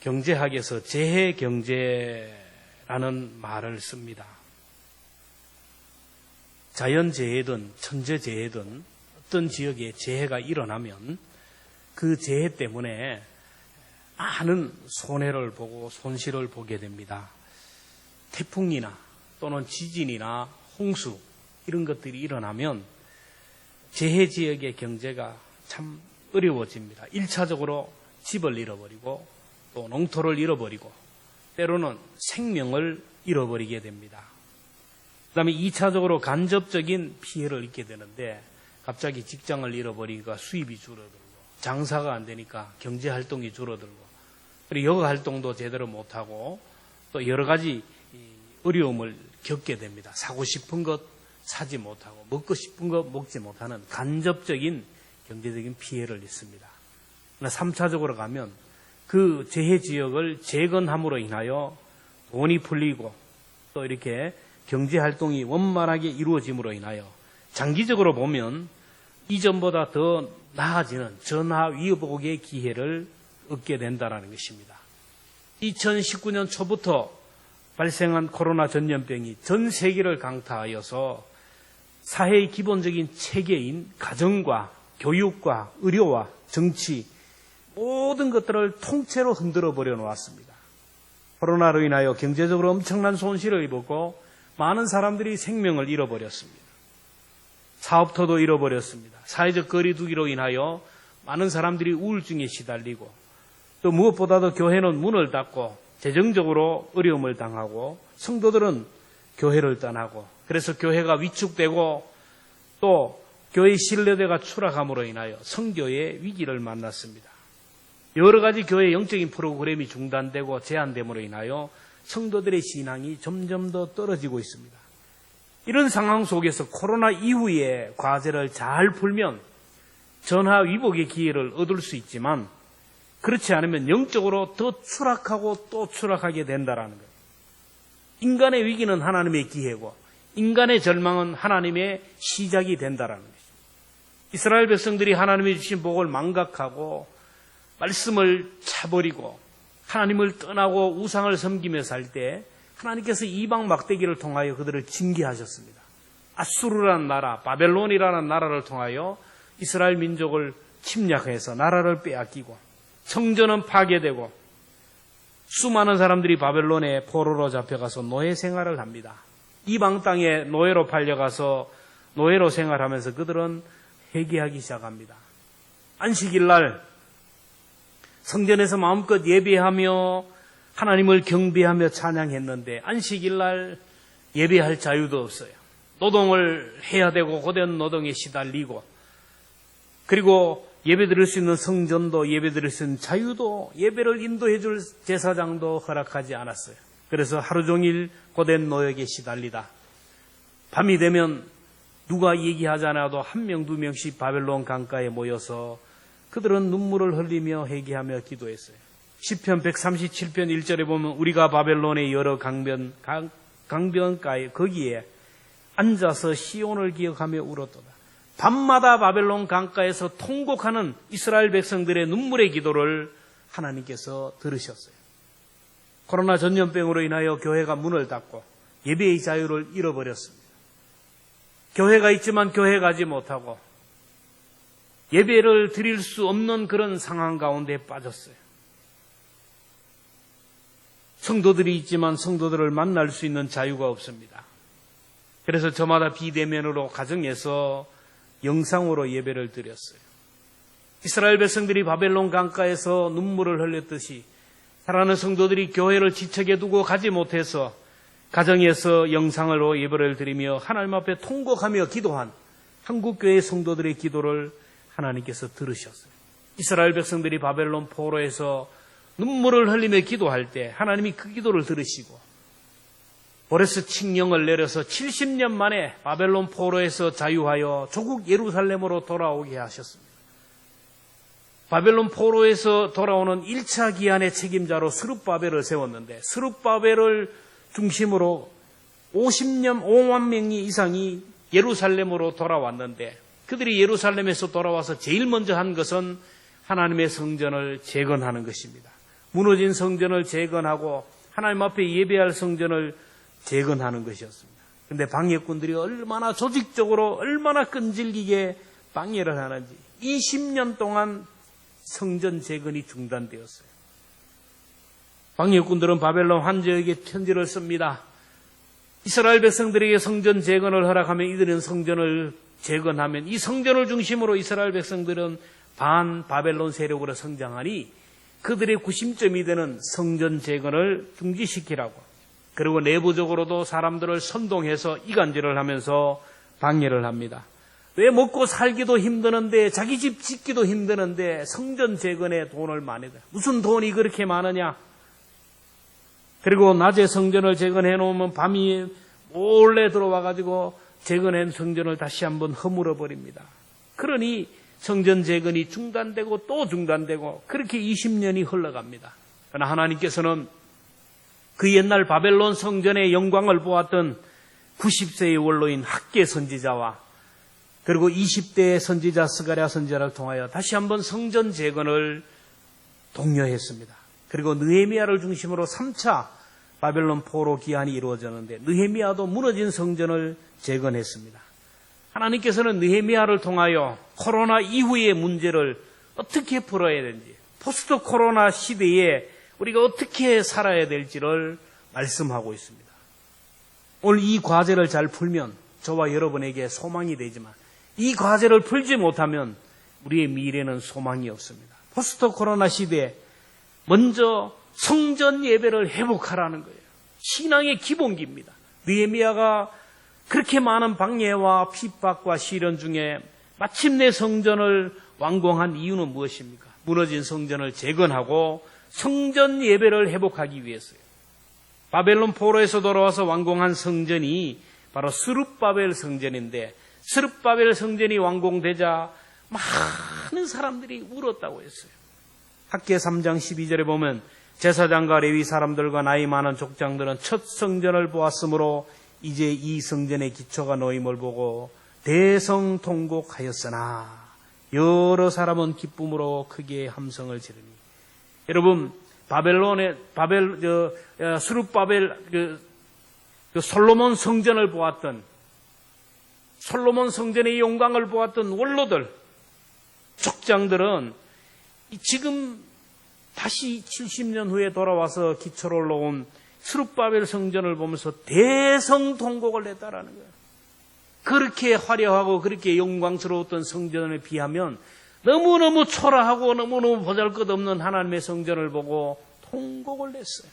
경제학에서 재해경제라는 말을 씁니다. 자연재해든 천재재해든 어떤 지역에 재해가 일어나면 그 재해 때문에 많은 손해를 보고 손실을 보게 됩니다. 태풍이나 또는 지진이나 홍수 이런 것들이 일어나면 재해 지역의 경제가 참 어려워집니다. 1차적으로 집을 잃어버리고 또 농토를 잃어버리고 때로는 생명을 잃어버리게 됩니다. 그 다음에 2차적으로 간접적인 피해를 입게 되는데 갑자기 직장을 잃어버리니까 수입이 줄어들고 장사가 안 되니까 경제활동이 줄어들고 그리고 여가활동도 제대로 못하고 또 여러 가지 어려움을 겪게 됩니다. 사고 싶은 것 사지 못하고 먹고 싶은 것 먹지 못하는 간접적인 경제적인 피해를 입습니다. 3차적으로 가면 그 재해 지역을 재건함으로 인하여 돈이 풀리고 또 이렇게 경제활동이 원만하게 이루어짐으로 인하여 장기적으로 보면 이전보다 더 나아지는 전화위복의 기회를 얻게 된다는 것입니다. 2019년 초부터 발생한 코로나 전염병이 전 세계를 강타하여서 사회의 기본적인 체계인 가정과 교육과 의료와 정치 모든 것들을 통째로 흔들어 버려 놓았습니다. 코로나로 인하여 경제적으로 엄청난 손실을 입었고 많은 사람들이 생명을 잃어버렸습니다. 사업터도 잃어버렸습니다. 사회적 거리두기로 인하여 많은 사람들이 우울증에 시달리고 또 무엇보다도 교회는 문을 닫고 재정적으로 어려움을 당하고 성도들은 교회를 떠나고 그래서 교회가 위축되고 또 교회의 신뢰도가 추락함으로 인하여 성교의 위기를 만났습니다. 여러 가지 교회의 영적인 프로그램이 중단되고 제한됨으로 인하여 성도들의 신앙이 점점 더 떨어지고 있습니다. 이런 상황 속에서 코로나 이후의 과제를 잘 풀면 전화위복의 기회를 얻을 수 있지만 그렇지 않으면 영적으로 더 추락하고 또 추락하게 된다는 거예요. 인간의 위기는 하나님의 기회고 인간의 절망은 하나님의 시작이 된다는 것입니다. 이스라엘 백성들이 하나님이 주신 복을 망각하고 말씀을 차버리고 하나님을 떠나고 우상을 섬기며 살 때 하나님께서 이방 막대기를 통하여 그들을 징계하셨습니다. 아수르라는 나라, 바벨론이라는 나라를 통하여 이스라엘 민족을 침략해서 나라를 빼앗기고 성전은 파괴되고 수많은 사람들이 바벨론의 포로로 잡혀가서 노예 생활을 합니다. 이방 땅에 노예로 팔려가서 노예로 생활하면서 그들은 회개하기 시작합니다. 안식일날 성전에서 마음껏 예배하며 하나님을 경배하며 찬양했는데 안식일날 예배할 자유도 없어요. 노동을 해야 되고 고된 노동에 시달리고 그리고 예배 드릴 수 있는 성전도 예배 드릴 수 있는 자유도 예배를 인도해 줄 제사장도 허락하지 않았어요. 그래서 하루 종일 고된 노역에 시달리다 밤이 되면 누가 얘기하지 않아도 한 명, 두 명씩 바벨론 강가에 모여서 그들은 눈물을 흘리며 회개하며 기도했어요. 시편 137편 1절에 보면 우리가 바벨론의 여러 강변가에 거기에 앉아서 시온을 기억하며 울었도다. 밤마다 바벨론 강가에서 통곡하는 이스라엘 백성들의 눈물의 기도를 하나님께서 들으셨어요. 코로나 전염병으로 인하여 교회가 문을 닫고 예배의 자유를 잃어버렸습니다. 교회가 있지만 교회 가지 못하고 예배를 드릴 수 없는 그런 상황 가운데 빠졌어요. 성도들이 있지만 성도들을 만날 수 있는 자유가 없습니다. 그래서 저마다 비대면으로 가정에서 영상으로 예배를 드렸어요. 이스라엘 백성들이 바벨론 강가에서 눈물을 흘렸듯이 사랑하는 성도들이 교회를 지척에 두고 가지 못해서 가정에서 영상으로 예배를 드리며 하나님 앞에 통곡하며 기도한 한국교회 성도들의 기도를 하나님께서 들으셨어요. 이스라엘 백성들이 바벨론 포로에서 눈물을 흘리며 기도할 때 하나님이 그 기도를 들으시고 보레스 칙령을 내려서 70년 만에 바벨론 포로에서 자유하여 조국 예루살렘으로 돌아오게 하셨습니다. 바벨론 포로에서 돌아오는 1차 기한의 책임자로 스룹바벨을 세웠는데 스룹바벨을 중심으로 5만 명이 이상이 예루살렘으로 돌아왔는데 그들이 예루살렘에서 돌아와서 제일 먼저 한 것은 하나님의 성전을 재건하는 것입니다. 무너진 성전을 재건하고 하나님 앞에 예배할 성전을 재건하는 것이었습니다. 그런데 방해꾼들이 얼마나 조직적으로 얼마나 끈질기게 방해를 하는지 20년 동안 성전 재건이 중단되었어요. 방해꾼들은 바벨론 황제에게 편지를 씁니다. 이스라엘 백성들에게 성전 재건을 허락하면 이들은 성전을 재건하면 이 성전을 중심으로 이스라엘 백성들은 반 바벨론 세력으로 성장하니 그들의 구심점이 되는 성전 재건을 중지시키라고. 그리고 내부적으로도 사람들을 선동해서 이간질을 하면서 방해를 합니다. 왜 먹고 살기도 힘드는데 자기 집 짓기도 힘드는데 성전 재건에 돈을 많이 들. 무슨 돈이 그렇게 많으냐. 그리고 낮에 성전을 재건해 놓으면 밤이 몰래 들어와 가지고 재건한 성전을 다시 한번 허물어 버립니다. 그러니 성전 재건이 중단되고 또 중단되고 그렇게 20년이 흘러갑니다. 그러나 하나님께서는 그 옛날 바벨론 성전의 영광을 보았던 90세의 원로인 학개 선지자와 그리고 20대의 선지자 스가랴 선지자를 통하여 다시 한번 성전 재건을 독려했습니다. 그리고 느헤미야를 중심으로 3차 바벨론 포로 기한이 이루어졌는데 느헤미야도 무너진 성전을 재건했습니다. 하나님께서는 느헤미야를 통하여 코로나 이후의 문제를 어떻게 풀어야 되는지, 포스트 코로나 시대에 우리가 어떻게 살아야 될지를 말씀하고 있습니다. 오늘 이 과제를 잘 풀면 저와 여러분에게 소망이 되지만 이 과제를 풀지 못하면 우리의 미래는 소망이 없습니다. 포스트 코로나 시대에 먼저 성전 예배를 회복하라는 거예요. 신앙의 기본기입니다. 느헤미야가 그렇게 많은 방해와 핍박과 시련 중에 마침내 성전을 완공한 이유는 무엇입니까? 무너진 성전을 재건하고 성전 예배를 회복하기 위해서요. 바벨론 포로에서 돌아와서 완공한 성전이 바로 스룹바벨 성전인데 스룹바벨 성전이 완공되자 많은 사람들이 울었다고 했어요. 학개 3장 12절에 보면 제사장과 레위 사람들과 나이 많은 족장들은 첫 성전을 보았으므로 이제 이 성전의 기초가 놓임을 보고 대성통곡하였으나 여러 사람은 기쁨으로 크게 함성을 지르니. 여러분 스룹바벨 솔로몬 성전을 보았던 솔로몬 성전의 영광을 보았던 원로들 족장들은 지금 다시 70년 후에 돌아와서 기초를 올라온 스룹바벨 성전을 보면서 대성통곡을 했다라는 거예요. 그렇게 화려하고 그렇게 영광스러웠던 성전에 비하면 너무너무 초라하고 너무너무 보잘것없는 하나님의 성전을 보고 통곡을 냈어요.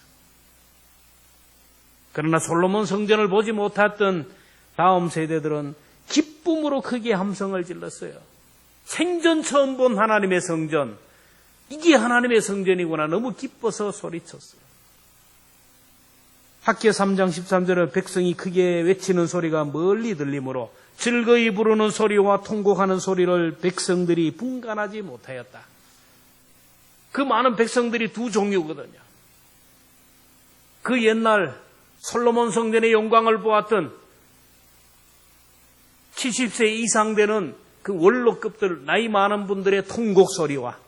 그러나 솔로몬 성전을 보지 못했던 다음 세대들은 기쁨으로 크게 함성을 질렀어요. 생전 처음 본 하나님의 성전, 이게 하나님의 성전이구나 너무 기뻐서 소리쳤어요. 학개 3장 13절에 백성이 크게 외치는 소리가 멀리 들리므로 즐거이 부르는 소리와 통곡하는 소리를 백성들이 분간하지 못하였다. 그 많은 백성들이 두 종류거든요. 그 옛날 솔로몬 성전의 영광을 보았던 70세 이상 되는 그 원로급들, 나이 많은 분들의 통곡 소리와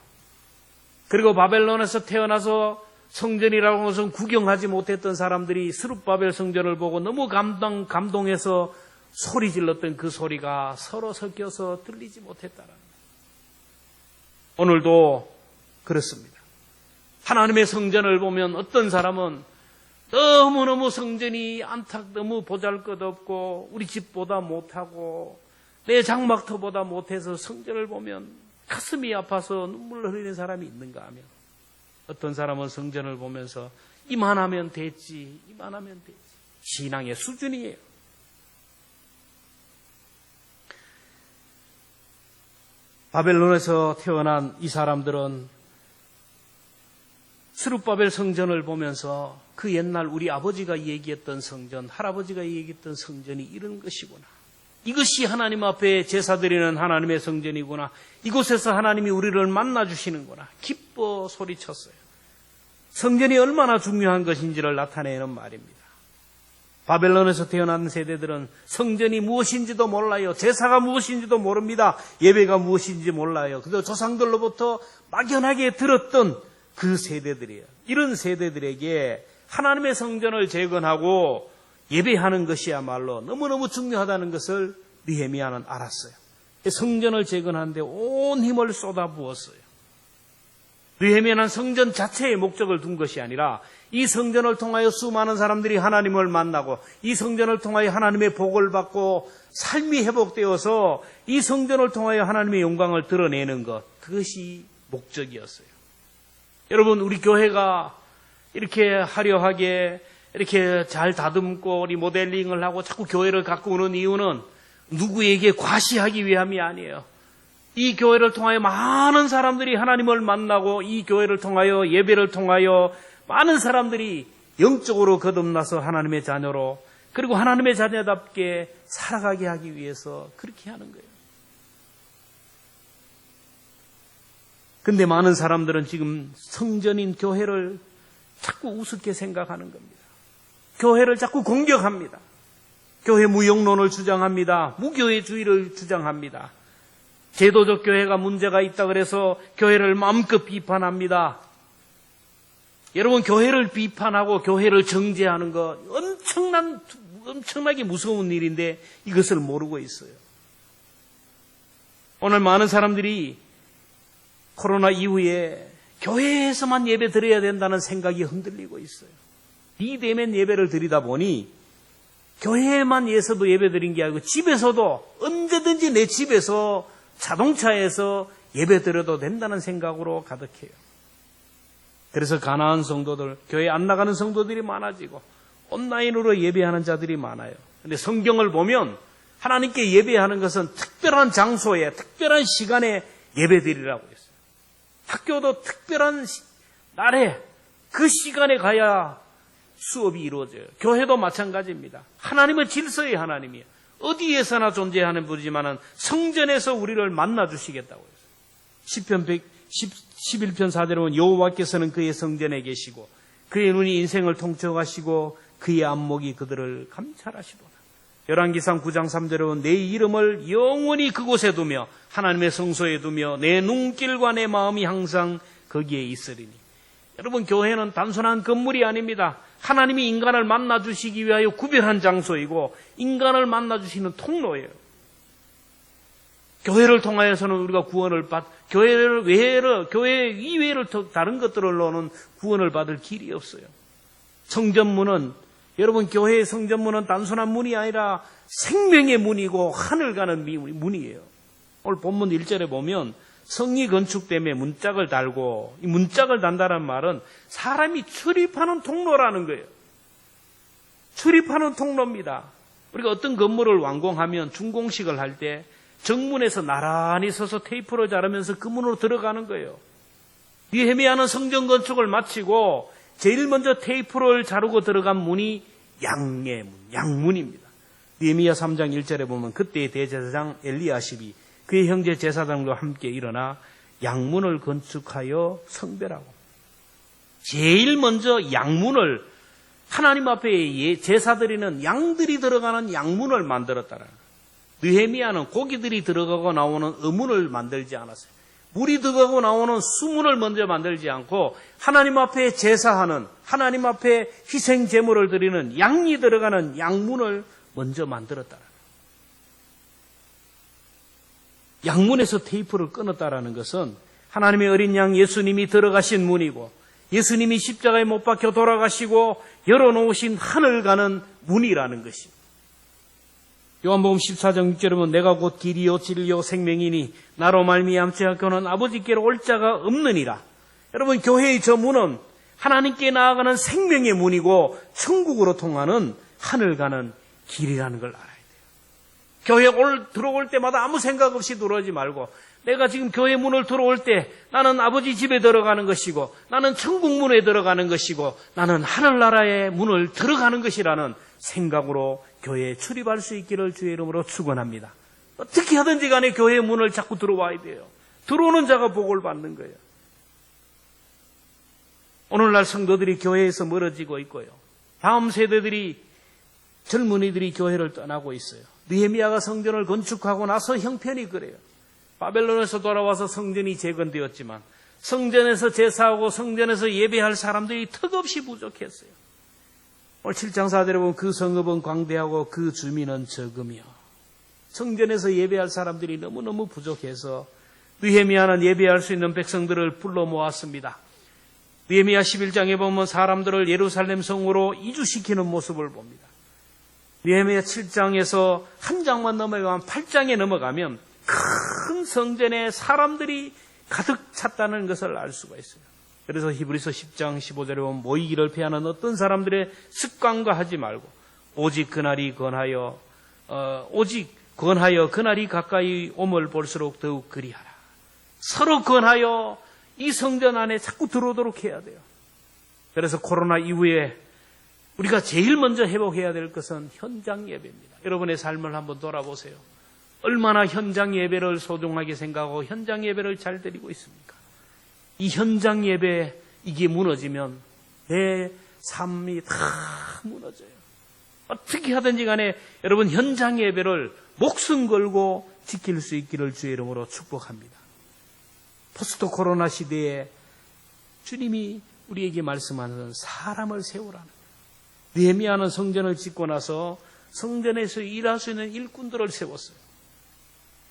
그리고 바벨론에서 태어나서 성전이라고 하는 것은 구경하지 못했던 사람들이 스룹바벨 성전을 보고 너무 감동해서 소리 질렀던 그 소리가 서로 섞여서 들리지 못했다라는 거예요. 오늘도 그렇습니다. 하나님의 성전을 보면 어떤 사람은 너무너무 성전이 너무 보잘것없고 우리 집보다 못하고 내 장막터보다 못해서 성전을 보면 가슴이 아파서 눈물을 흘리는 사람이 있는가 하면 어떤 사람은 성전을 보면서 이만하면 됐지, 이만하면 됐지. 신앙의 수준이에요. 바벨론에서 태어난 이 사람들은 스룹바벨 성전을 보면서 그 옛날 우리 아버지가 얘기했던 성전, 할아버지가 얘기했던 성전이 이런 것이구나. 이것이 하나님 앞에 제사드리는 하나님의 성전이구나. 이곳에서 하나님이 우리를 만나주시는구나. 기뻐 소리쳤어요. 성전이 얼마나 중요한 것인지를 나타내는 말입니다. 바벨론에서 태어난 세대들은 성전이 무엇인지도 몰라요. 제사가 무엇인지도 모릅니다. 예배가 무엇인지 몰라요. 그래서 조상들로부터 막연하게 들었던 그 세대들이에요. 이런 세대들에게 하나님의 성전을 재건하고 예배하는 것이야말로 너무너무 중요하다는 것을 느헤미야는 알았어요. 성전을 재건하는데 온 힘을 쏟아부었어요. 느헤미야는 성전 자체의 목적을 둔 것이 아니라 이 성전을 통하여 수많은 사람들이 하나님을 만나고 이 성전을 통하여 하나님의 복을 받고 삶이 회복되어서 이 성전을 통하여 하나님의 영광을 드러내는 것, 그것이 목적이었어요. 여러분, 우리 교회가 이렇게 화려하게 이렇게 잘 다듬고 리모델링을 하고 자꾸 교회를 갖고 오는 이유는 누구에게 과시하기 위함이 아니에요. 이 교회를 통하여 많은 사람들이 하나님을 만나고 이 교회를 통하여 예배를 통하여 많은 사람들이 영적으로 거듭나서 하나님의 자녀로 그리고 하나님의 자녀답게 살아가게 하기 위해서 그렇게 하는 거예요. 근데 많은 사람들은 지금 성전인 교회를 자꾸 우습게 생각하는 겁니다. 교회를 자꾸 공격합니다. 교회 무용론을 주장합니다. 무교회주의를 주장합니다. 제도적 교회가 문제가 있다 그래서 교회를 마음껏 비판합니다. 여러분, 교회를 비판하고 교회를 정죄하는 거 엄청나게 무서운 일인데 이것을 모르고 있어요. 오늘 많은 사람들이 코로나 이후에 교회에서만 예배 드려야 된다는 생각이 흔들리고 있어요. 비대면 예배를 드리다 보니 교회에만 예서도 예배 드린 게 아니고 집에서도 언제든지 내 집에서 자동차에서 예배 드려도 된다는 생각으로 가득해요. 그래서 가난한 성도들, 교회 안 나가는 성도들이 많아지고 온라인으로 예배하는 자들이 많아요. 그런데 성경을 보면 하나님께 예배하는 것은 특별한 장소에 특별한 시간에 예배 드리라고 했어요. 학교도 특별한 날에 그 시간에 가야 수업이 이루어져요. 교회도 마찬가지입니다. 하나님은 질서의 하나님이에요. 어디에서나 존재하는 분이지만 성전에서 우리를 만나주시겠다고 했어요. 시편 11편 4절에 보면 여호와께서는 그의 성전에 계시고 그의 눈이 인생을 통촉하시고 그의 안목이 그들을 감찰하시도다. 열왕기상 9장 3절에 보면 내 이름을 영원히 그곳에 두며 하나님의 성소에 두며 내 눈길과 내 마음이 항상 거기에 있으리니. 여러분, 교회는 단순한 건물이 아닙니다. 하나님이 인간을 만나주시기 위하여 구별한 장소이고 인간을 만나주시는 통로예요. 교회를 통하여서는 우리가 구원을 교회 이외를 다른 것들로는 구원을 받을 길이 없어요. 성전문은, 여러분, 교회의 성전문은 단순한 문이 아니라 생명의 문이고 하늘 가는 문이에요. 오늘 본문 1절에 보면 성리 건축 때문에 문짝을 달고, 이 문짝을 단다는 말은 사람이 출입하는 통로라는 거예요. 출입하는 통로입니다. 우리가 어떤 건물을 완공하면 준공식을 할 때 정문에서 나란히 서서 테이프를 자르면서 그 문으로 들어가는 거예요. 느헤미야는 성전 건축을 마치고 제일 먼저 테이프를 자르고 들어간 문이 양문입니다. 느헤미야 3장 1절에 보면 그때의 대제사장 엘리야십이 그의 형제 제사장과 함께 일어나 양문을 건축하여 성별하고, 제일 먼저 양문을 하나님 앞에 제사드리는 양들이 들어가는 양문을 만들었다라는 거예요. 느헤미야는 고기들이 들어가고 나오는 어문을 만들지 않았어요. 물이 들어가고 나오는 수문을 먼저 만들지 않고 하나님 앞에 제사하는, 하나님 앞에 희생 제물을 드리는 양이 들어가는 양문을 먼저 만들었다라는 거예요. 양문에서 테이프를 끊었다라는 것은 하나님의 어린 양 예수님이 들어가신 문이고 예수님이 십자가에 못 박혀 돌아가시고 열어놓으신 하늘 가는 문이라는 것입니다. 요한복음 14장 6절에 보면 내가 곧 길이요 진리요 생명이니 나로 말미암지 않고는 아버지께로 올 자가 없느니라. 여러분, 교회의 저 문은 하나님께 나아가는 생명의 문이고 천국으로 통하는 하늘 가는 길이라는 걸 알아야 돼요. 교회 들어올 때마다 아무 생각 없이 들어오지 말고, 내가 지금 교회 문을 들어올 때 나는 아버지 집에 들어가는 것이고 나는 천국 문에 들어가는 것이고 나는 하늘나라의 문을 들어가는 것이라는 생각으로 교회에 출입할 수 있기를 주의 이름으로 축원합니다. 어떻게 하든지 간에 교회 문을 자꾸 들어와야 돼요. 들어오는 자가 복을 받는 거예요. 오늘날 성도들이 교회에서 멀어지고 있고요. 다음 세대들이 젊은이들이 교회를 떠나고 있어요. 느헤미야가 성전을 건축하고 나서 형편이 그래요. 바벨론에서 돌아와서 성전이 재건되었지만 성전에서 제사하고 성전에서 예배할 사람들이 턱없이 부족했어요. 오늘 7장 4절에 보면 그 성읍은 광대하고 그 주민은 적으며, 성전에서 예배할 사람들이 너무너무 부족해서 느헤미야는 예배할 수 있는 백성들을 불러 모았습니다. 느헤미야 11장에 보면 사람들을 예루살렘 성으로 이주시키는 모습을 봅니다. 느헤미야 7장에서 한 장만 넘어가면 8장에 넘어가면 큰 성전에 사람들이 가득 찼다는 것을 알 수가 있어요. 그래서 히브리서 10장 15절에 보면 모이기를 피하는 어떤 사람들의 습관과 하지 말고 오직 그날이 권하여 그날이 가까이 오물 볼수록 더욱 그리하라. 서로 권하여 이 성전 안에 자꾸 들어오도록 해야 돼요. 그래서 코로나 이후에 우리가 제일 먼저 회복해야 될 것은 현장 예배입니다. 여러분의 삶을 한번 돌아보세요. 얼마나 현장 예배를 소중하게 생각하고 현장 예배를 잘 드리고 있습니까? 이 현장 예배, 이게 무너지면 내 삶이 다 무너져요. 어떻게 하든지 간에 여러분 현장 예배를 목숨 걸고 지킬 수 있기를 주의 이름으로 축복합니다. 포스트 코로나 시대에 주님이 우리에게 말씀하는 사람을 세우라는 거예요. 느헤미야는 성전을 짓고 나서 성전에서 일할 수 있는 일꾼들을 세웠어요.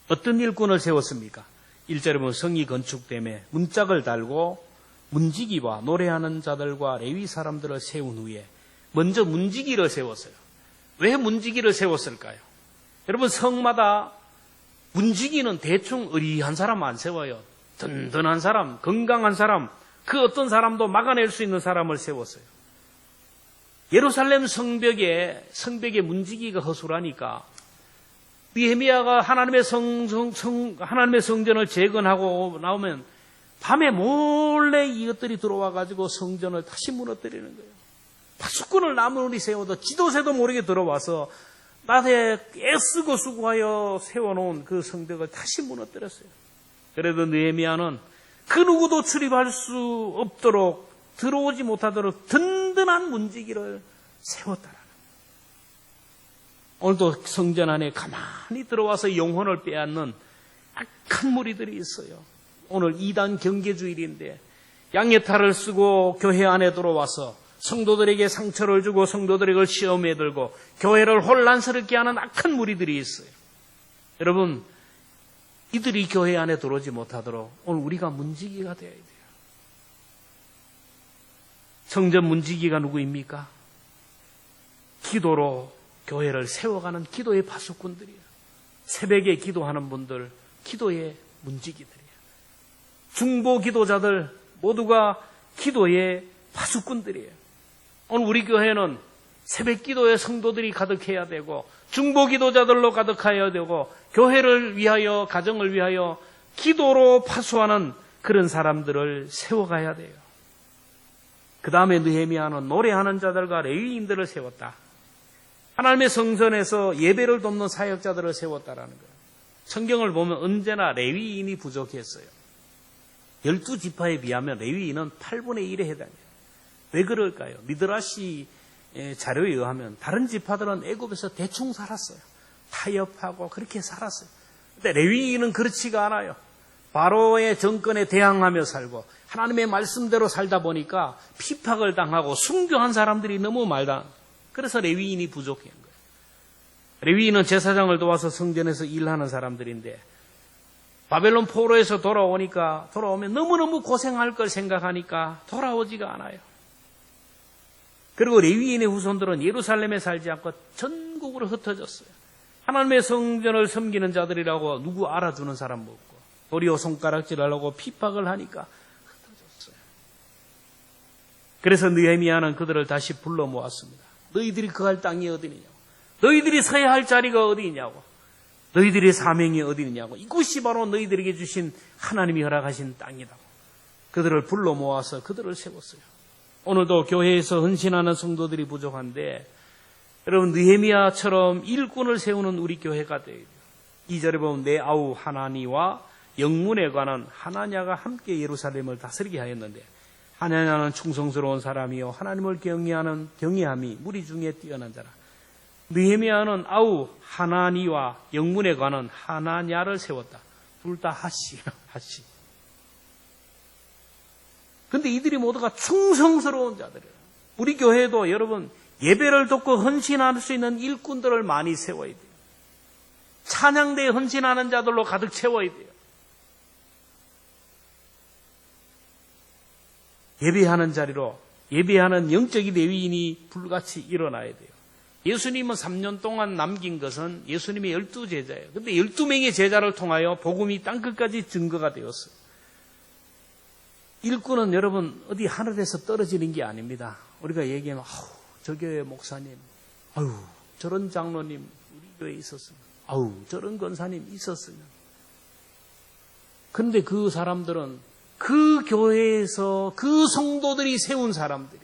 어떤 일꾼을 세웠습니까? 1절에 보면 성이 건축됨에 문짝을 달고 문지기와 노래하는 자들과 레위 사람들을 세운 후에 먼저 문지기를 세웠어요. 왜 문지기를 세웠을까요? 여러분 성마다 문지기는 대충 의리한 사람 안 세워요. 든든한 사람, 건강한 사람, 그 어떤 사람도 막아낼 수 있는 사람을 세웠어요. 예루살렘 성벽에 문지기가 허술하니까 느헤미야가 하나님의 성전을 재건하고 나오면 밤에 몰래 이것들이 들어와가지고 성전을 다시 무너뜨리는 거예요. 파수꾼을 나무리 세워도 지도새도 모르게 들어와서 낮에 애쓰고 수고하여 세워놓은 그 성벽을 다시 무너뜨렸어요. 그래도 느헤미야는 그 누구도 출입할 수 없도록 들어오지 못하도록 든든한 문지기를 세웠다라는 거예요. 오늘도 성전 안에 가만히 들어와서 영혼을 빼앗는 악한 무리들이 있어요. 오늘 2단 경계주일인데 양해탈을 쓰고 교회 안에 들어와서 성도들에게 상처를 주고 성도들에게 시험에 들고 교회를 혼란스럽게 하는 악한 무리들이 있어요. 여러분, 이들이 교회 안에 들어오지 못하도록 오늘 우리가 문지기가 되어야 돼요. 성전 문지기가 누구입니까? 기도로 교회를 세워가는 기도의 파수꾼들이에요. 새벽에 기도하는 분들, 기도의 문지기들이에요. 중보 기도자들 모두가 기도의 파수꾼들이에요. 오늘 우리 교회는 새벽 기도의 성도들이 가득해야 되고 중보 기도자들로 가득해야 되고 교회를 위하여 가정을 위하여 기도로 파수하는 그런 사람들을 세워가야 돼요. 그 다음에 느헤미야는 노래하는 자들과 레위인들을 세웠다. 하나님의 성전에서 예배를 돕는 사역자들을 세웠다라는 거예요. 성경을 보면 언제나 레위인이 부족했어요. 12지파에 비하면 레위인은 8분의 1에 해당해요. 왜 그럴까요? 미드라시 자료에 의하면 다른 지파들은 애굽에서 대충 살았어요. 타협하고 그렇게 살았어요. 근데 레위인은 그렇지가 않아요. 바로의 정권에 대항하며 살고 하나님의 말씀대로 살다 보니까 핍박을 당하고 순교한 사람들이 너무 많다. 그래서 레위인이 부족한 거예요. 레위인은 제사장을 도와서 성전에서 일하는 사람들인데 바벨론 포로에서 돌아오면 너무너무 고생할 걸 생각하니까 돌아오지가 않아요. 그리고 레위인의 후손들은 예루살렘에 살지 않고 전국으로 흩어졌어요. 하나님의 성전을 섬기는 자들이라고 누구 알아주는 사람 없고 도리어 손가락질하려고 핍박을 하니까 흩어졌어요. 그래서 느헤미야는 그들을 다시 불러 모았습니다. 너희들이 거할 땅이 어디냐고, 너희들이 서야 할 자리가 어디냐고, 너희들의 사명이 어디냐고, 이곳이 바로 너희들에게 주신 하나님이 허락하신 땅이라고. 그들을 불러 모아서 그들을 세웠어요. 오늘도 교회에서 헌신하는 성도들이 부족한데 여러분 느헤미야처럼 일꾼을 세우는 우리 교회가 되어야 돼요. 2절에 보면 내 아우 하나니와 영문에 관한 하나냐가 함께 예루살렘을 다스리게 하였는데 하나냐는 충성스러운 사람이요 하나님을 경외함이 무리 중에 뛰어난 자라. 느헤미야는 아우 하나니와 영문에 관한 하나냐를 세웠다. 둘 다 하씨예요. 하씨. 근데 이들이 모두가 충성스러운 자들이에요. 우리 교회도 여러분 예배를 돕고 헌신할 수 있는 일꾼들을 많이 세워야 돼요. 찬양대에 헌신하는 자들로 가득 채워야 돼요. 예배하는 자리로 예배하는 영적인 레위인이 불같이 일어나야 돼요. 예수님은 3년 동안 남긴 것은 예수님의 12제자예요. 근데 12명의 제자를 통하여 복음이 땅끝까지 증거가 되었어요. 일꾼은 여러분 어디 하늘에서 떨어지는 게 아닙니다. 우리가 얘기하면 아우 저 교회 목사님, 아유 저런 장로님 우리 교회에 있었으면, 아우 저런 권사님 있었으면. 그런데 그 사람들은 그 교회에서 그 성도들이 세운 사람들이에요.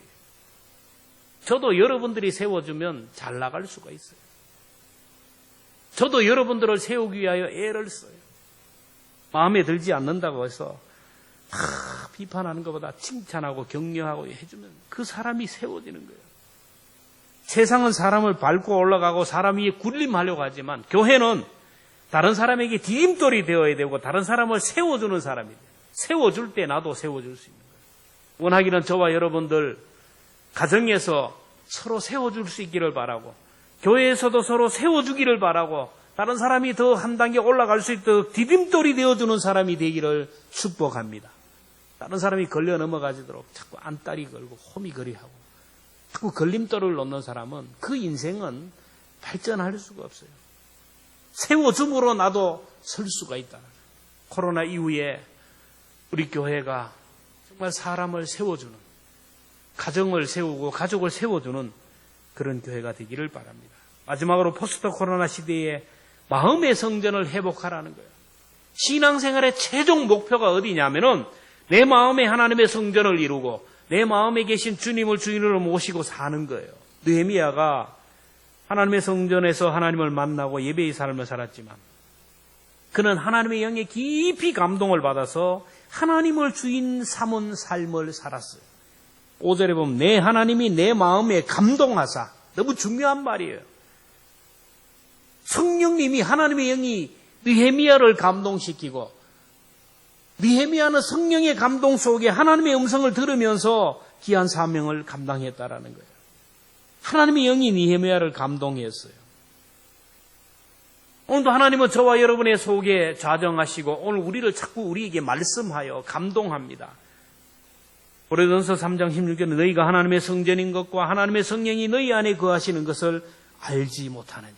저도 여러분들이 세워주면 잘 나갈 수가 있어요. 저도 여러분들을 세우기 위하여 애를 써요. 마음에 들지 않는다고 해서 비판하는 것보다 칭찬하고 격려하고 해주면 그 사람이 세워지는 거예요. 세상은 사람을 밟고 올라가고 사람 위에 군림하려고 하지만 교회는 다른 사람에게 디딤돌이 되어야 되고 다른 사람을 세워주는 사람이 돼요. 세워줄 때 나도 세워줄 수 있는 거예요. 원하기는 저와 여러분들 가정에서 서로 세워줄 수 있기를 바라고, 교회에서도 서로 세워주기를 바라고, 다른 사람이 더 한 단계 올라갈 수 있도록 디딤돌이 되어주는 사람이 되기를 축복합니다. 다른 사람이 걸려 넘어가지도록 자꾸 안달이 걸고 호미거리하고 자꾸 걸림돌을 놓는 사람은 그 인생은 발전할 수가 없어요. 세워줌으로 나도 설 수가 있다. 코로나 이후에 우리 교회가 정말 사람을 세워주는, 가정을 세우고 가족을 세워주는 그런 교회가 되기를 바랍니다. 마지막으로 포스트 코로나 시대에 마음의 성전을 회복하라는 거예요. 신앙생활의 최종 목표가 어디냐면은 내 마음에 하나님의 성전을 이루고 내 마음에 계신 주님을 주인으로 모시고 사는 거예요. 느헤미야가 하나님의 성전에서 하나님을 만나고 예배의 삶을 살았지만 그는 하나님의 영에 깊이 감동을 받아서 하나님을 주인 삼은 삶을 살았어요. 5절에 보면 내 하나님이 내 마음에 감동하사, 너무 중요한 말이에요. 성령님이, 하나님의 영이 느헤미야를 감동시키고 느헤미야는 성령의 감동 속에 하나님의 음성을 들으면서 귀한 사명을 감당했다라는 거예요. 하나님의 영이 느헤미야를 감동했어요. 오늘도 하나님은 저와 여러분의 속에 좌정하시고 오늘 우리를 자꾸 우리에게 말씀하여 감동합니다. 고린도전서 3장 16절에 너희가 하나님의 성전인 것과 하나님의 성령이 너희 안에 거하시는 것을 알지 못하느냐.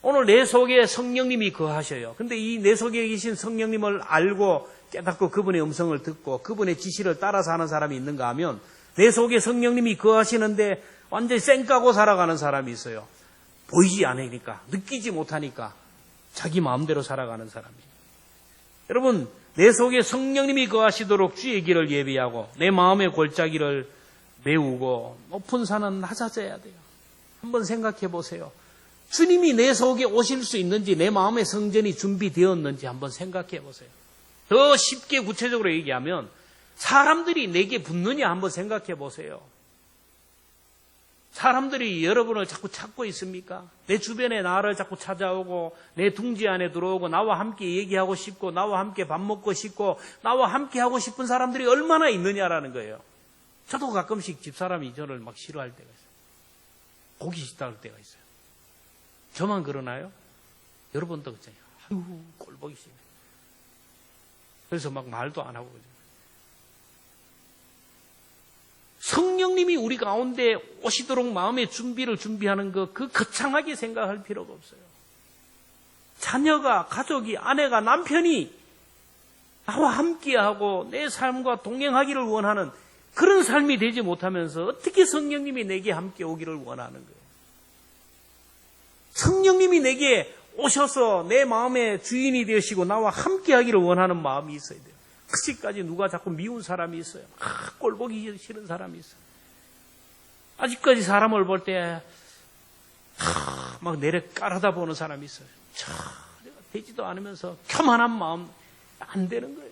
오늘 내 속에 성령님이 거하셔요. 근데 이 내 속에 계신 성령님을 알고 깨닫고 그분의 음성을 듣고 그분의 지시를 따라서 하는 사람이 있는가 하면 내 속에 성령님이 거하시는데 완전히 쌩까고 살아가는 사람이 있어요. 보이지 않으니까, 느끼지 못하니까 자기 마음대로 살아가는 사람이에요. 여러분, 내 속에 성령님이 거하시도록 주의 길을 예비하고 내 마음의 골짜기를 메우고 높은 산은 낮아져야 돼요. 한번 생각해 보세요. 주님이 내 속에 오실 수 있는지, 내 마음의 성전이 준비되었는지 한번 생각해 보세요. 더 쉽게 구체적으로 얘기하면 사람들이 내게 붙느냐 한번 생각해 보세요. 사람들이 여러분을 자꾸 찾고 있습니까? 내 주변에 나를 자꾸 찾아오고 내 둥지 안에 들어오고 나와 함께 얘기하고 싶고 나와 함께 밥 먹고 싶고 나와 함께 하고 싶은 사람들이 얼마나 있느냐라는 거예요. 저도 가끔씩 집사람이 저를 막 싫어할 때가 있어요. 보기 싫다할 때가 있어요. 저만 그러나요? 여러분도 그렇잖아요. 아유, 꼴 보기 싫네. 그래서 막 말도 안 하고 그러죠. 성령님이 우리 가운데 오시도록 마음의 준비를 준비하는 것, 그 거창하게 생각할 필요가 없어요. 자녀가, 가족이, 아내가, 남편이 나와 함께하고 내 삶과 동행하기를 원하는 그런 삶이 되지 못하면서 어떻게 성령님이 내게 함께 오기를 원하는 거예요? 성령님이 내게 오셔서 내 마음의 주인이 되시고 나와 함께하기를 원하는 마음이 있어야 돼요. 아직까지 누가 자꾸 미운 사람이 있어요. 꼴 보기 싫은 사람이 있어요. 아직까지 사람을 볼 때 막 내려 깔아다 보는 사람이 있어요. 내가 되지도 않으면서 교만한 마음 안 되는 거예요.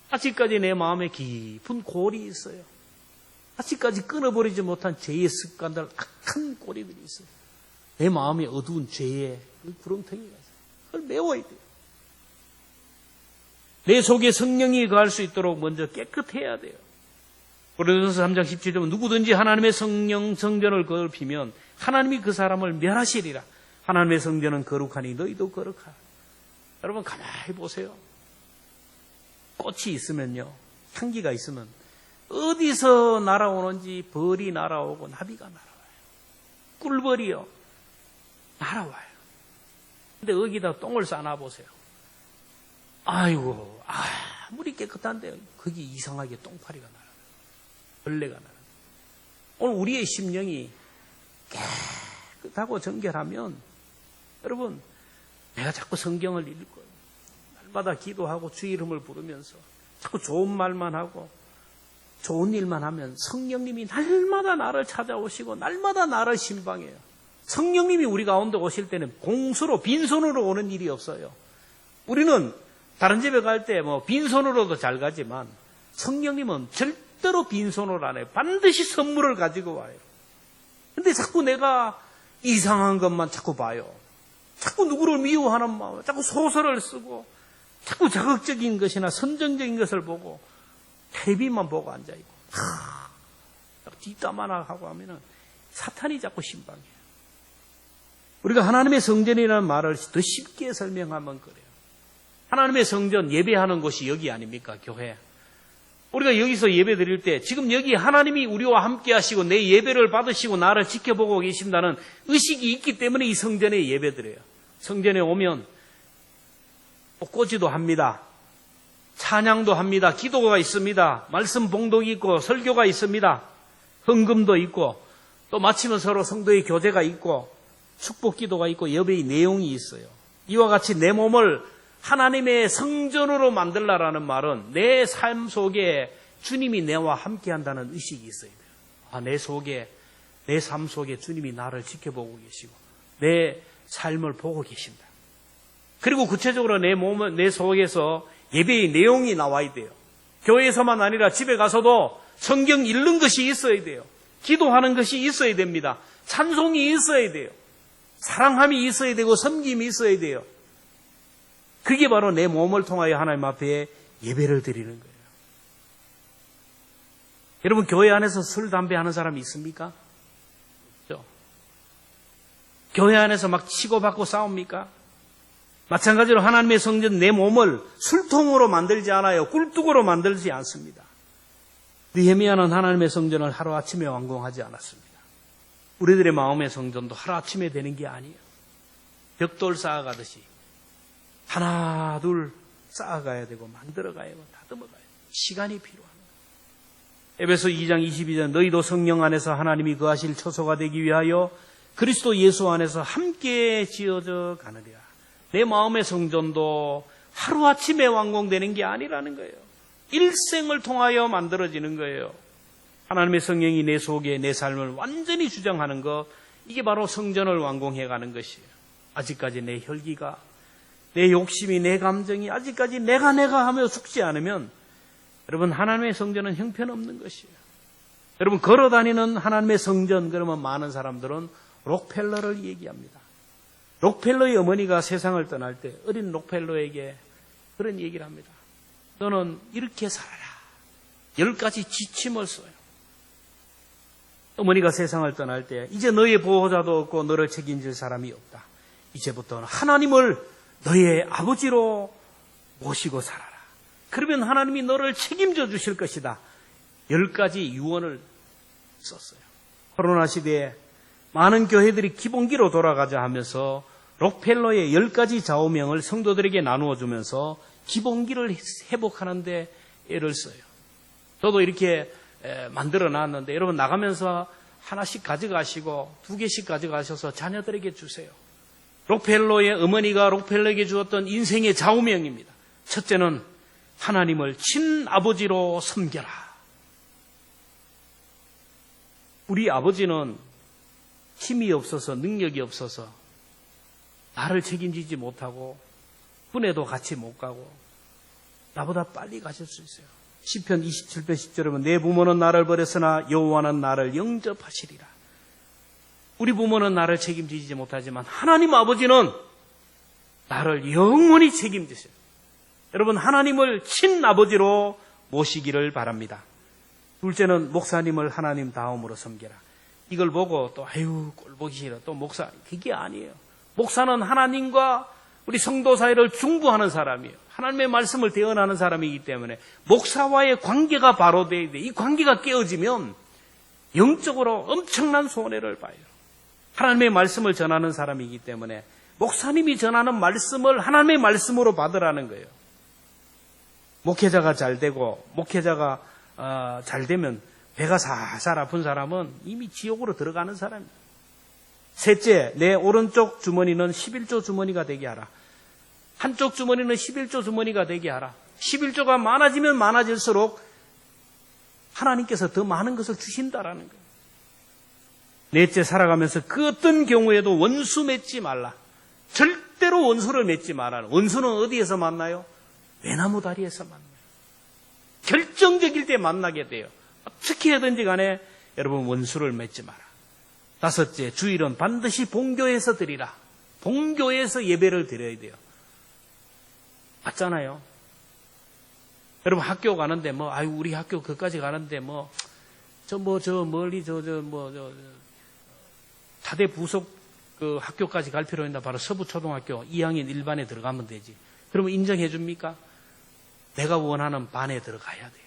아직까지 내 마음에 깊은 골이 있어요. 아직까지 끊어버리지 못한 죄의 습관들, 악한 꼬리들이 있어요. 내 마음이 어두운 죄의 그 구렁텅이가 있어요. 그걸 메워야 돼요. 내 속에 성령이 거할 수 있도록 먼저 깨끗해야 돼요. 고린도전서 3장 17절은 누구든지 하나님의 성전을 더럽히면 하나님이 그 사람을 멸하시리라. 하나님의 성전은 거룩하니 너희도 거룩하라. 여러분 가만히 보세요. 꽃이 있으면요, 향기가 있으면 어디서 날아오는지 벌이 날아오고 나비가 날아와요. 꿀벌이요 날아와요. 근데 여기다 똥을 싸놔 보세요. 아이고, 아무리 깨끗한데 거기 이상하게 똥파리가 날아요. 벌레가 날아요. 오늘 우리의 심령이 깨끗하고 정결하면 여러분, 내가 자꾸 성경을 읽고 날마다 기도하고 주의 이름을 부르면서 자꾸 좋은 말만 하고 좋은 일만 하면 성령님이 날마다 나를 찾아오시고 날마다 나를 신방해요. 성령님이 우리 가운데 오실 때는 공수로 빈손으로 오는 일이 없어요. 우리는 다른 집에 갈 때 뭐 빈손으로도 잘 가지만 성령님은 절대로 빈손으로 안 해요. 반드시 선물을 가지고 와요. 근데 자꾸 내가 이상한 것만 자꾸 봐요. 자꾸 누구를 미워하는 마음, 자꾸 소설을 쓰고 자꾸 자극적인 것이나 선정적인 것을 보고 텔레비만 보고 앉아있고 뒷담화나 하고 하면은 사탄이 자꾸 신방해요. 우리가 하나님의 성전이라는 말을 더 쉽게 설명하면 그래요. 하나님의 성전 예배하는 곳이 여기 아닙니까? 교회. 우리가 여기서 예배 드릴 때 지금 여기 하나님이 우리와 함께 하시고 내 예배를 받으시고 나를 지켜보고 계신다는 의식이 있기 때문에 이 성전에 예배 드려요. 성전에 오면 꽃꽂이도 합니다. 찬양도 합니다. 기도가 있습니다. 말씀 봉독이 있고 설교가 있습니다. 헌금도 있고 또 마치면 서로 성도의 교제가 있고 축복 기도가 있고 예배의 내용이 있어요. 이와 같이 내 몸을 하나님의 성전으로 만들라라는 말은 내 삶 속에 주님이 내와 함께 한다는 의식이 있어야 돼요. 내 속에, 내 삶 속에 주님이 나를 지켜보고 계시고 내 삶을 보고 계신다. 그리고 구체적으로 내 몸은, 내 속에서 예배의 내용이 나와야 돼요. 교회에서만 아니라 집에 가서도 성경 읽는 것이 있어야 돼요. 기도하는 것이 있어야 됩니다. 찬송이 있어야 돼요. 사랑함이 있어야 되고 섬김이 있어야 돼요. 그게 바로 내 몸을 통하여 하나님 앞에 예배를 드리는 거예요. 여러분 교회 안에서 술, 담배 하는 사람이 있습니까? 없죠. 교회 안에서 막 치고받고 싸웁니까? 마찬가지로 하나님의 성전 내 몸을 술통으로 만들지 않아요. 꿀뚝으로 만들지 않습니다. 느헤미야는 하나님의 성전을 하루아침에 완공하지 않았습니다. 우리들의 마음의 성전도 하루아침에 되는 게 아니에요. 벽돌 쌓아가듯이 하나 둘 쌓아가야 되고 만들어가야 되고 다듬어가야 돼요. 시간이 필요합니다. 에베소 2장 22절 너희도 성령 안에서 하나님이 거하실 처소가 되기 위하여 그리스도 예수 안에서 함께 지어져 가느니라. 내 마음의 성전도 하루아침에 완공되는 게 아니라는 거예요. 일생을 통하여 만들어지는 거예요. 하나님의 성령이 내 속에 내 삶을 완전히 주장하는 것, 이게 바로 성전을 완공해가는 것이에요. 아직까지 내 혈기가, 내 욕심이, 내 감정이 아직까지 내가 하며 죽지 않으면 여러분 하나님의 성전은 형편없는 것이에요. 여러분 걸어다니는 하나님의 성전 그러면 많은 사람들은 록펠러를 얘기합니다. 록펠러의 어머니가 세상을 떠날 때 어린 록펠러에게 그런 얘기를 합니다. 너는 이렇게 살아라. 10가지 지침을 써요. 어머니가 세상을 떠날 때 이제 너의 보호자도 없고 너를 책임질 사람이 없다. 이제부터는 하나님을 너의 아버지로 모시고 살아라. 그러면 하나님이 너를 책임져 주실 것이다. 10가지 유언을 썼어요. 코로나 시대에 많은 교회들이 기본기로 돌아가자 하면서 록펠러의 10가지 좌우명을 성도들에게 나누어 주면서 기본기를 회복하는 데 애를 써요. 저도 이렇게 만들어 놨는데 여러분 나가면서 하나씩 가져가시고 2개씩 가져가셔서 자녀들에게 주세요. 록펠러의 어머니가 록펠러에게 주었던 인생의 좌우명입니다. 첫째는 하나님을 친아버지로 섬겨라. 우리 아버지는 힘이 없어서 능력이 없어서 나를 책임지지 못하고 군에도 같이 못 가고 나보다 빨리 가실 수 있어요. 시편 27편 10절에 보면 내 부모는 나를 버렸으나 여호와는 나를 영접하시리라. 우리 부모는 나를 책임지지 못하지만 하나님 아버지는 나를 영원히 책임지세요. 여러분, 하나님을 친아버지로 모시기를 바랍니다. 둘째는 목사님을 하나님 다음으로 섬겨라. 이걸 보고 또 아유 꼴보기 싫어 또 목사, 그게 아니에요. 목사는 하나님과 우리 성도 사이를 중보하는 사람이에요. 하나님의 말씀을 대언하는 사람이기 때문에 목사와의 관계가 바로 돼야 돼. 이 관계가 깨어지면 영적으로 엄청난 손해를 봐요. 하나님의 말씀을 전하는 사람이기 때문에 목사님이 전하는 말씀을 하나님의 말씀으로 받으라는 거예요. 목회자가 잘 되고 목회자가 잘 되면 배가 살살 아픈 사람은 이미 지옥으로 들어가는 사람이에요. 셋째, 내 오른쪽 주머니는 11조 주머니가 되게 하라. 한쪽 주머니는 11조 주머니가 되게 하라. 11조가 많아지면 많아질수록 하나님께서 더 많은 것을 주신다라는 거예요. 넷째, 살아가면서 그 어떤 경우에도 원수 맺지 말라. 절대로 원수를 맺지 말라. 원수는 어디에서 만나요? 외나무 다리에서 만나요. 결정적일 때 만나게 돼요. 어떻게 하든지 간에 여러분 원수를 맺지 마라. 다섯째, 주일은 반드시 본교에서 드리라. 본교에서 예배를 드려야 돼요. 맞잖아요. 여러분 학교 가는데 우리 학교 그까지 가는데 멀리 타대 부속 그 학교까지 갈 필요 있나? 바로 서부초등학교 2학년 1반에 들어가면 되지. 그러면 인정해 줍니까? 내가 원하는 반에 들어가야 돼요.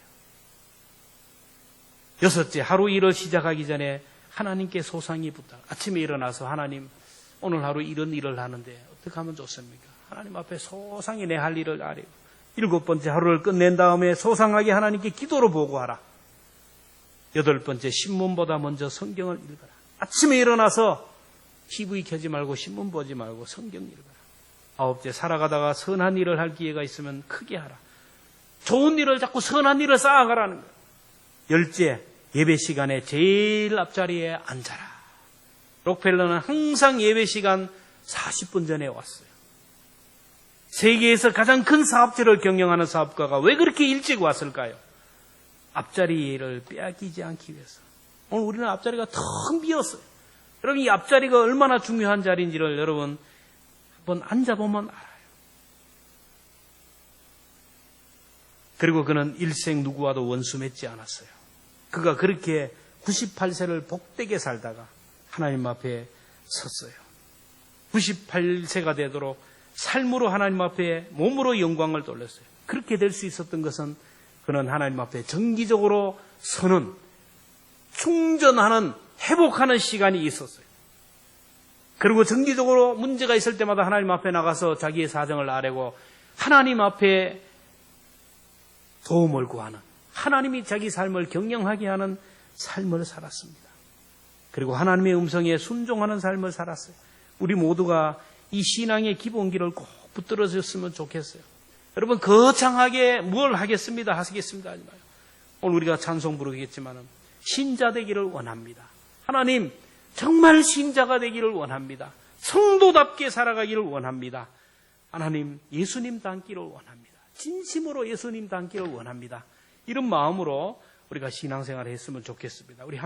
여섯째, 하루 일을 시작하기 전에 하나님께 소상히 부탁. 아침에 일어나서 하나님, 오늘 하루 이런 일을 하는데 어떻게 하면 좋습니까? 하나님 앞에 소상히 내 할 일을 아뢰고. 일곱 번째, 하루를 끝낸 다음에 소상하게 하나님께 기도로 보고하라. 여덟 번째, 신문보다 먼저 성경을 읽어라. 아침에 일어나서 TV 켜지 말고 신문 보지 말고 성경 읽어라. 아홉째, 살아가다가 선한 일을 할 기회가 있으면 크게 하라. 좋은 일을 자꾸 선한 일을 쌓아가라는 거예요. 열째, 예배 시간에 제일 앞자리에 앉아라. 록펠러는 항상 예배 시간 40분 전에 왔어요. 세계에서 가장 큰 사업체를 경영하는 사업가가 왜 그렇게 일찍 왔을까요? 앞자리를 빼앗기지 않기 위해서. 오늘 우리는 앞자리가 텅 비었어요. 여러분, 이 앞자리가 얼마나 중요한 자리인지를 여러분 한번 앉아보면 알아요. 그리고 그는 일생 누구와도 원수 맺지 않았어요. 그가 그렇게 98세를 복되게 살다가 하나님 앞에 섰어요. 98세가 되도록 삶으로 하나님 앞에 몸으로 영광을 돌렸어요. 그렇게 될 수 있었던 것은 그는 하나님 앞에 정기적으로 서는, 충전하는, 회복하는 시간이 있었어요. 그리고 정기적으로 문제가 있을 때마다 하나님 앞에 나가서 자기의 사정을 아뢰고 하나님 앞에 도움을 구하는, 하나님이 자기 삶을 경영하게 하는 삶을 살았습니다. 그리고 하나님의 음성에 순종하는 삶을 살았어요. 우리 모두가 이 신앙의 기본기를 꼭 붙들어줬으면 좋겠어요. 여러분, 거창하게 뭘 하겠습니다 하지 마요. 오늘 우리가 찬송 부르겠지만 신자 되기를 원합니다. 하나님, 정말 신자가 되기를 원합니다. 성도답게 살아가기를 원합니다. 하나님, 예수님 닮기를 원합니다. 진심으로 예수님 닮기를 원합니다. 이런 마음으로 우리가 신앙생활을 했으면 좋겠습니다. 우리